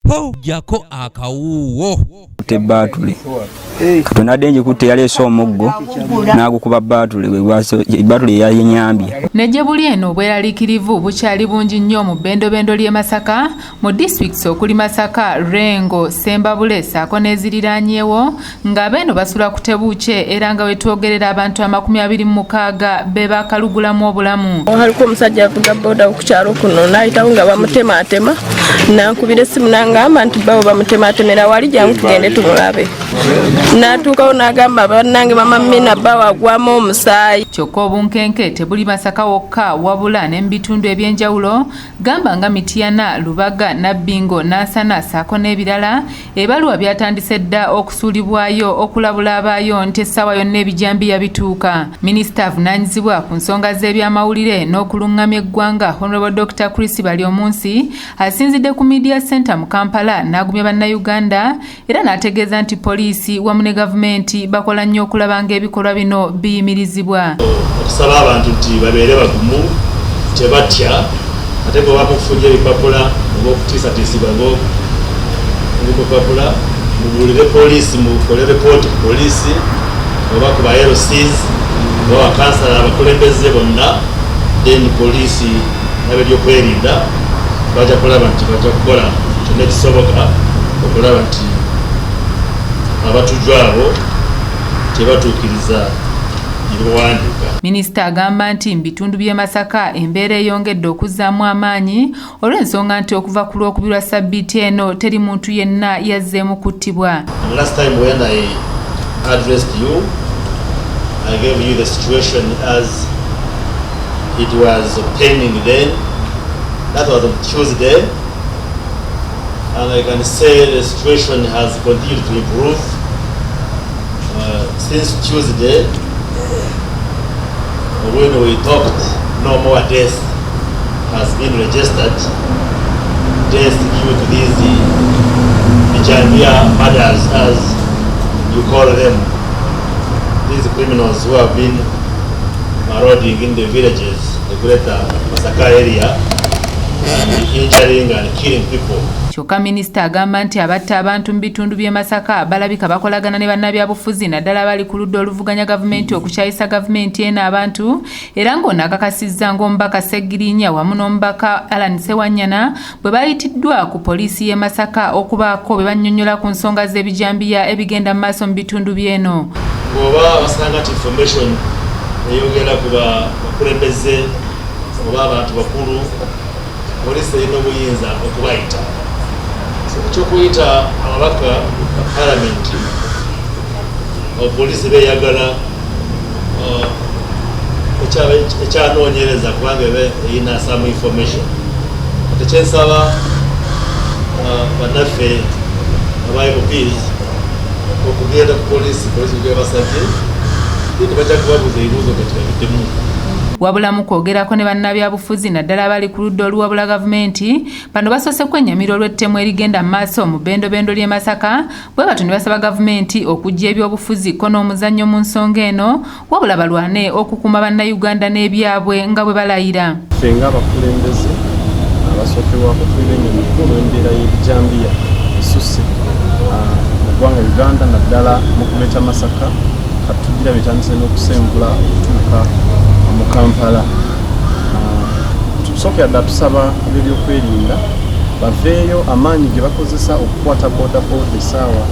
po jako akawuwo tebatule katona denje kutte yaleso omuggo nagukuba batule batule ya nyambya neje buli eno bweralikirivu bukyali bungi nnyo mu bendo lye Masaka mu districts okuli Masaka, Rengo, Sembabule saako neziriranyewo nga beno basula ku Tebuuche era nga wetwogerera abantu 26 be bakalugulamu obulamu. Haliko omusajja avuga boda okukyalo kuno nayitawo nga bamutematema nankubira essimu nangamba nti bawo bamutematemera wali jangu tugende tumulabe natuukawo nagamba bannange mama mina bawo agwamu omusaayi. Kyokka obunkenke tebuli Masaka wokka wabula n'ebitundu ebyenjawulo gamba nga Mityana, Lubaga, Nabbingo, Nansana saako n'ebirala ebaluwa byatandise dda okusuulibwayo okulabula abaayo nti essaawa yonna ebijambiya bituuka. Minisita avunaanyizibwa ku nsonga z'ebyamawulire n'okuluŋŋamya eggwanga Honorable Dr. Chris Balyomunsi asinzidde ku Media Center mu Kampala n'agumya bannayuganda era n'ategeeza nti poliisi wamu ne gavumenti bakola nnyo okulaba ng'ebikolwa bino biyimirizibwa. Okusaba abantu nti babeere bagumu tebatya ate bwe bakufunye ebipapula oba okutiisatiisibwa ng'ebipapula mubuulire poliisi mukole ripooti ku poliisi oba ku ba LCs oba bakansala abakulembeze bonna then poliisi nabe ebyokwerinda bajja kulaba nti bajja kukola kyonna ekisoboka okulaba nti abatujju abo tebatuukiriza. Minisita agamba nti mu bitundu by'e Masaka embeera eyongedde okuzzaamu amaanyi olw'ensonga nti okuva ku Lwokubiri lwa Ssabbiiti eno teri muntu yenna yazzeemu kuttibwa. Last time when I addressed you, I gave you the situation as it was pending then. That was on Tuesday. And I can say the situation has continued to improve since Tuesday. When we talked, no more death has been registered. Death due to these bijambiya murders, as you call them. These criminals who have been marauding in the villages, the greater Masaka area, and injuring and killing people. Kyokka minisita agamba nti abatta abantu mu bitundu by'e Masaka balabika bakolagana ne bannabyabufuzi naddala bali ku ludda oluvuganya gavumenti okukyayisa gavumenti eno abantu era ng'ono akakasizza ng'omubaka Sseggirinya wamu n'omubaka Alan Ssewanyana bwe bayitiddwa ku poliisi y'e Masaka okubaako bwe bannyonnyola ku nsonga z'ebijambiya ebigenda mu maaso mu bitundu by'eno. Bw'oba basanga nti information eyogera ku bakulembeze oba abantu bakulu poliisi erina obuyinza okubayita. Ekyokuyita ababaka palamenti poliisi beyagala ekyanoonyereza kubanga erina some information. Tekyensaba bannaffe aba MPs okugenda ku poliisi gye basabye nti bajja kubabuuza ebibuuzo getibabidemu. Wabula mu kwogerako ne bannabyabufuzi naddala abali ku ludda oluwabula gavumenti bano basoose kwennyamira olw'ettemu erigenda mu maaso mu bendo ly'e Masaka bwe batyo ne basaba gavumenti okujja ebyobufuzi ko n'omuzannyo mu nsonga eno wabula balwane okukuuma bannayuganda n'ebyabwe nga bwe balayira. Ffe ng'abakulembeze abasookerwako tulina emikulu embeera y'ebijambiya esusse mu ggwanga Uganda naddala mu kuleeta Masaka katugira bitandise n'okusengula okutuuka mu Kampala. Tusooka dda tusaba ab'ebyokwerinda baveeyo amaanyi ge bakozesa okukwata boda essaawa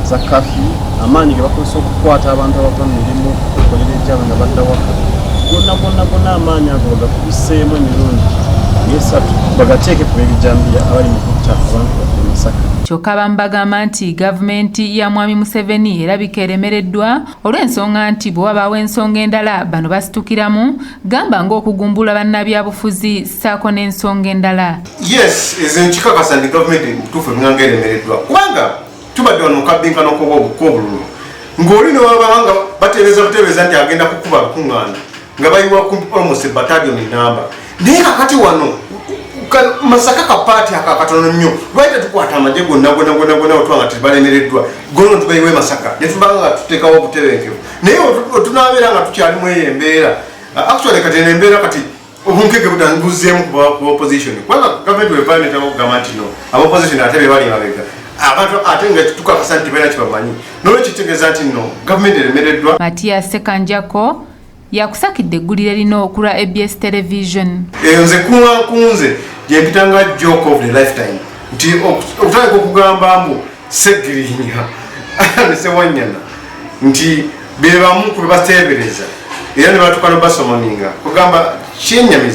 za kafi, amaanyi ge bakozesa okukwata abantu abava mu mirimu okukolera ejjaba nga badda waka gonna amaanyi ago bagakubiseemu emirundi esatu bagateeke ku ebijambiya abali mu kutta abantu baffe Masaka. Kyokka abamu bagamba nti gavumenti ya Mwami Museveni erabika eremereddwa olw'ensonga nti bwe wabaawo ensonga endala bano basitukiramu gamba ng'okugumbula bannabyabufuzi ssaako n'ensonga endala. Yes, ezo nkikakasa nti gavumenti ntuufu ebinganga eremereddwa kubanga tubadde wano mu kabbinkano k'obululu ng'oli ne wabanga bateebeeza nti agenda kukuba lukuŋŋaana nga bayiwa almost battalion namba naye kakati wano Masaka kapaati akakatono nnyo lwaki tukwata amagye gonna otwanga tebalemereddwa gono tubayiwe Masaka ne tubanga tuteekawo obutebenkevu naye otunaabeera nga tukyalimu eyo embeera actually kati embeera kati obunkeke butanguzeemu ku opposition kubanga gavumenti wevanetako kugamba nti no abaopposition ate be bali mabega abantu ate nga tukakasa nti beera kibamanyi nolwekyo kitegeeza nti no gavumenti eremereddwa. Matias Sekanjako yakusakidde eggulire lino okulwa ABS television. Nze kunze gyempitanga joke of the lifetime nti okutandika okugamba mbu segirinya ne sewanyana nti bebamu ku bebateebereza era ne batukana basomoninga kugamba kyenyamiza